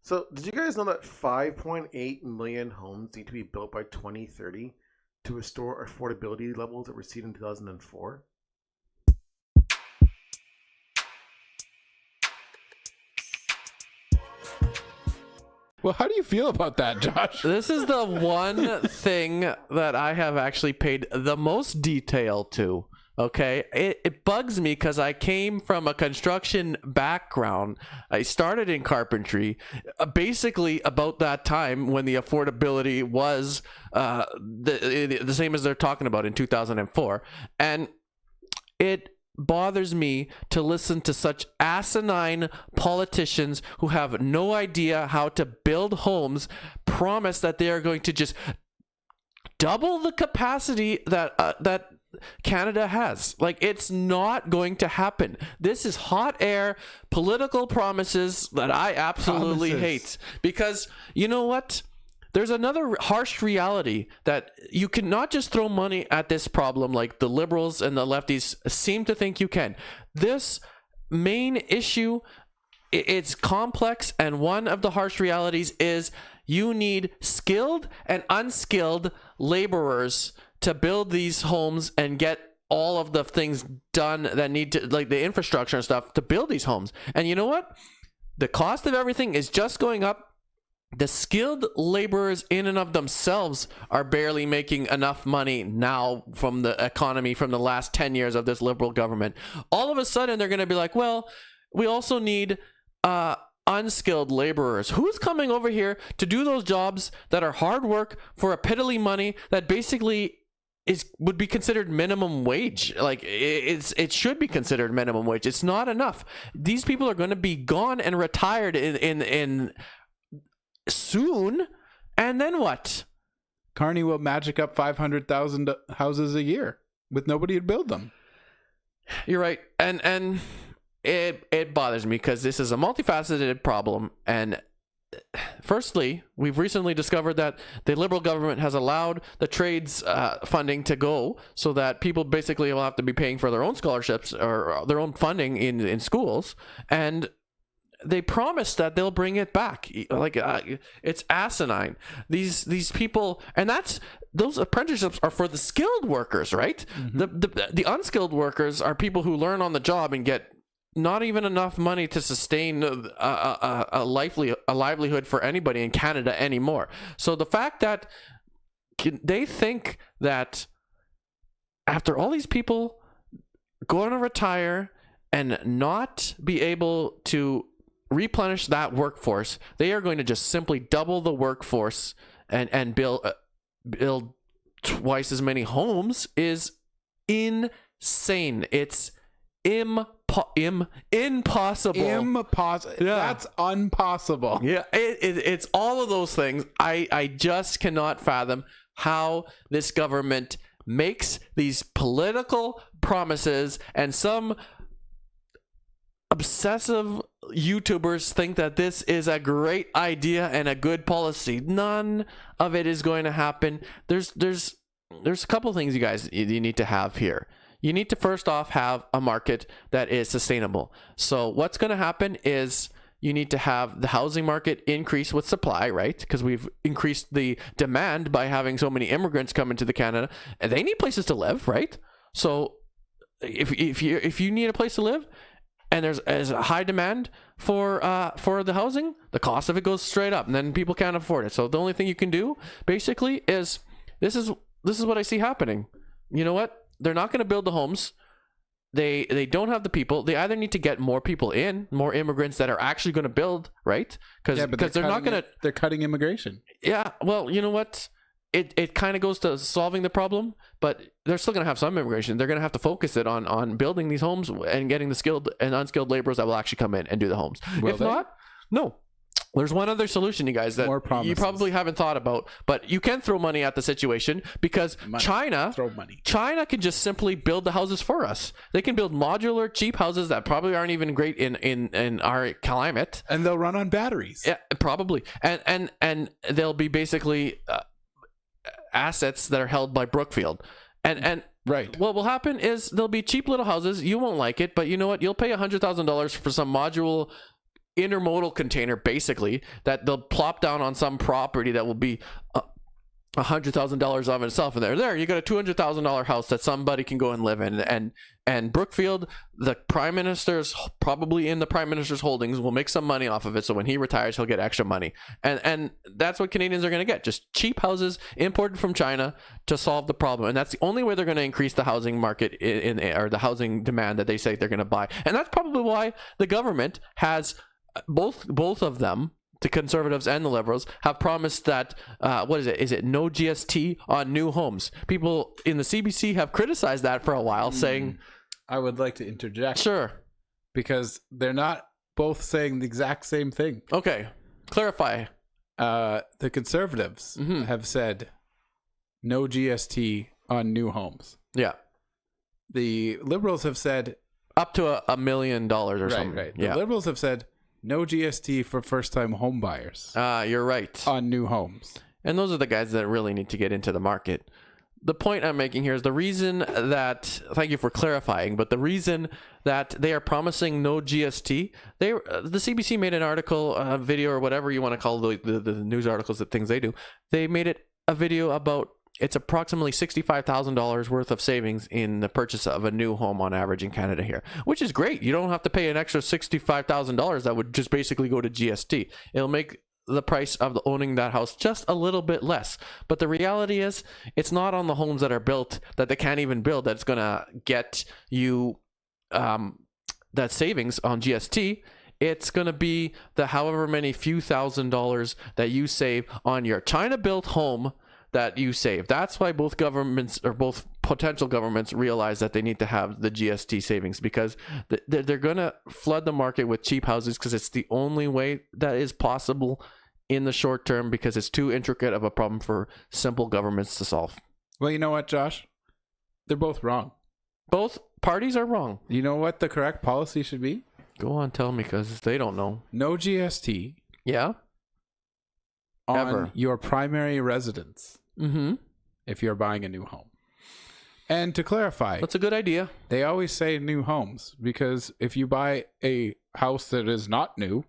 So, did you guys know that 5.8 million homes need to be built by 2030 to restore affordability levels that were seen in 2004? Well, how do you feel about that, Josh? This is the one thing that I have actually paid the most detail to. Okay, it bugs me because I came from a construction background. I started in carpentry, basically about that time when the affordability was the same as they're talking about in 2004, and it bothers me to listen to such asinine politicians who have no idea how to build homes, promise that they are going to just double the capacity that Canada has. Like, it's not going to happen. This is hot air political promises that I absolutely hate, because you know what? There's another harsh reality that you can not just throw money at this problem like the liberals and the lefties seem to think you can. This main issue, it's complex, and one of the harsh realities is you need skilled and unskilled laborers to build these homes and get all of the things done that need to, like the infrastructure and stuff, to build these homes. And you know what? The cost of everything is just going up. The skilled laborers in and of themselves are barely making enough money now from the economy from the last 10 years of this liberal government. All of a sudden, they're going to be like, well, we also need unskilled laborers. Who's coming over here to do those jobs that are hard work for a piddly money that basically would be considered minimum wage? Like, it should be considered minimum wage. It's not enough. These people are going to be gone and retired in soon, and then what? Carney will magic up 500,000 houses a year with nobody to build them. You're right, and it bothers me because this is a multifaceted problem. And firstly, we've recently discovered that the Liberal government has allowed the trades funding to go, so that people basically will have to be paying for their own scholarships or their own funding in schools, and they promise that they'll bring it back. Like, it's asinine. These people, and those apprenticeships are for the skilled workers, right? Mm-hmm. The unskilled workers are people who learn on the job and get not even enough money to sustain a livelihood for anybody in Canada anymore. So the fact that they think that after all these people going to retire and not be able to replenish that workforce, they are going to just simply double the workforce and build twice as many homes is insane. It's impossible. Impossible. Yeah. That's impossible. Yeah, it's all of those things. I just cannot fathom how this government makes these political promises, and some obsessive YouTubers think that this is a great idea and a good policy. None of it is going to happen. There's a couple things you need to have here. You need to first off have a market that is sustainable. So what's going to happen is you need to have the housing market increase with supply, right? Because we've increased the demand by having so many immigrants come into Canada, and they need places to live, right? So if you need a place to live, and there's a high demand for the housing, the cost of it goes straight up, and then people can't afford it. So the only thing you can do basically is this is what I see happening. You know what? They're not going to build the homes. They don't have the people. They either need to get more people in, more immigrants that are actually going to build, right? Because they're not going to. They're cutting immigration. Yeah. Well, you know what? It kind of goes to solving the problem, but they're still going to have some immigration. They're going to have to focus it on building these homes and getting the skilled and unskilled laborers that will actually come in and do the homes. If not, no. There's one other solution, you guys, that you probably haven't thought about, but you can throw money at the situation, because China can just simply build the houses for us. They can build modular, cheap houses that probably aren't even great in our climate, and they'll run on batteries. Yeah, probably, and they'll be basically assets that are held by Brookfield, and right. What will happen is there'll be cheap little houses. You won't like it, but you know what? You'll pay $100,000 for some intermodal container, basically, that they'll plop down on some property that will be $100,000 of itself, and there you got a $200,000 house that somebody can go and live in. And Brookfield, the prime minister's probably in the prime minister's holdings, will make some money off of it, so when he retires he'll get extra money, and that's what Canadians are going to get, just cheap houses imported from China to solve the problem. And that's the only way they're going to increase the housing market or the housing demand that they say they're going to buy. And that's probably why the government has both of them, the Conservatives and the Liberals, have promised that what is it? Is it no GST on new homes? People in the CBC have criticized that for a while, saying, I would like to interject. Sure. Because they're not both saying the exact same thing. Okay. Clarify. The Conservatives have said no GST on new homes. Yeah. The Liberals have said up to $1 million or something. Right. Yeah. The Liberals have said no GST for first-time home buyers. You're right. On new homes. And those are the guys that really need to get into the market. The point I'm making here is the reason that, thank you for clarifying, but the reason that they are promising no GST, the CBC made an article, a video, or whatever you want to call the news articles, the things they do. They made it a video about it's approximately $65,000 worth of savings in the purchase of a new home on average in Canada here, which is great. You don't have to pay an extra $65,000 that would just basically go to GST. It'll make the price of owning that house just a little bit less. But the reality is, it's not on the homes that are built that they can't even build that's going to get you that savings on GST. It's going to be the however many few $1,000s that you save on your China-built home that you save. That's why both governments, or both potential governments, realize that they need to have the GST savings, because they're going to flood the market with cheap houses, because it's the only way that is possible in the short term, because it's too intricate of a problem for simple governments to solve. Well, you know what, Josh? They're both wrong. Both parties are wrong. You know what the correct policy should be? Go on, tell me, because they don't know. No GST. Yeah? On your primary residence. Mm-hmm. If you're buying a new home. And to clarify, that's a good idea. They always say new homes, because if you buy a house that is not new,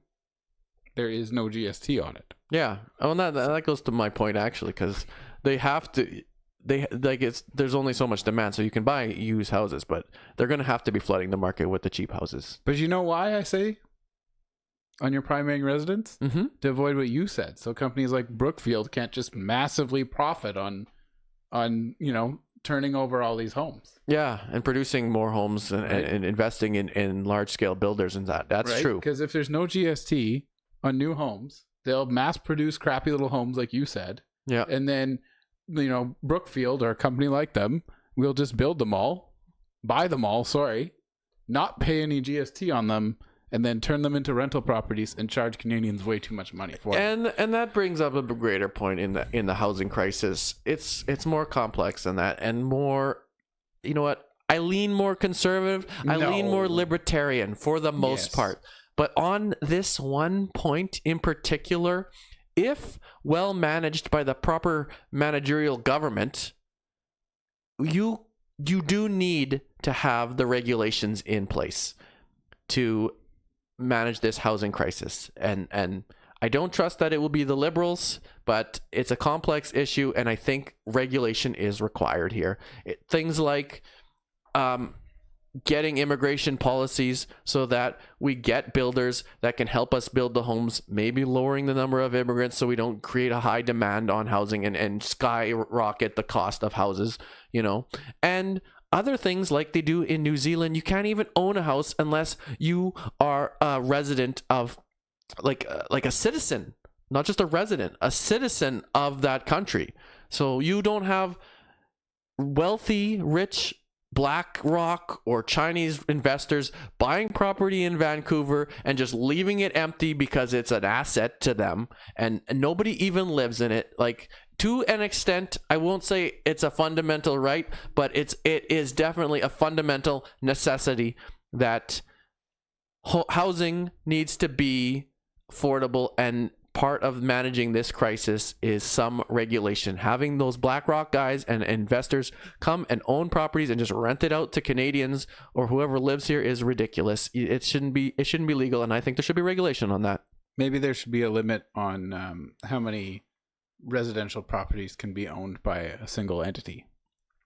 there is no GST on it. Yeah. Oh, and that goes to my point, actually, because they have to. There's only so much demand, so you can buy used houses, but they're going to have to be flooding the market with the cheap houses. But you know why I say on your primary residence? Mm-hmm. To avoid what you said. So companies like Brookfield can't just massively profit on turning over all these homes. Yeah, and producing more homes and investing in large-scale builders and that's right? true. Because if there's no GST on new homes, they'll mass produce crappy little homes like you said. Yeah. And then, Brookfield or a company like them will just buy them all, not pay any GST on them, and then turn them into rental properties and charge Canadians way too much money for it. And that brings up a greater point in the housing crisis. It's more complex than that, and more, you know what? I lean more conservative. I lean more libertarian for the most part. But on this one point in particular, if well managed by the proper managerial government, you do need to have the regulations in place to manage this housing crisis. And I don't trust that it will be the Liberals, but it's a complex issue, and I think regulation is required here. Things like getting immigration policies so that we get builders that can help us build the homes, maybe lowering the number of immigrants so we don't create a high demand on housing and skyrocket the cost of houses, and other things like they do in New Zealand. You can't even own a house unless you are a resident of like a citizen, not just a resident, a citizen of that country. So you don't have wealthy, rich BlackRock or Chinese investors buying property in Vancouver and just leaving it empty because it's an asset to them, and nobody even lives in it. Like, to an extent, I won't say it's a fundamental right, but it is definitely a fundamental necessity that housing needs to be affordable and part of managing this crisis is some regulation. Having those BlackRock guys and investors come and own properties and just rent it out to Canadians or whoever lives here is ridiculous. It shouldn't be legal, and I think there should be regulation on that. Maybe there should be a limit on how many residential properties can be owned by a single entity.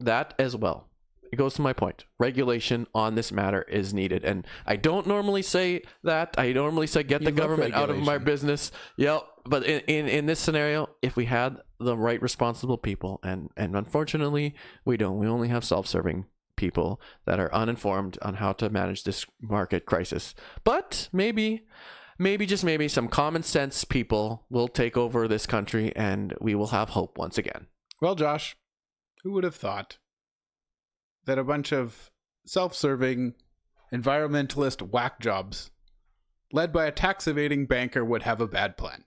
That as well. It goes to my point. Regulation on this matter is needed. And I don't normally say that. I normally say get the government out of my business. Yeah. But in this scenario, if we had the right responsible people, and unfortunately we don't, we only have self-serving people that are uninformed on how to manage this market crisis. But maybe just maybe some common sense people will take over this country and we will have hope once again. Well, Josh, who would have thought that a bunch of self-serving environmentalist whack jobs led by a tax evading banker would have a bad plan?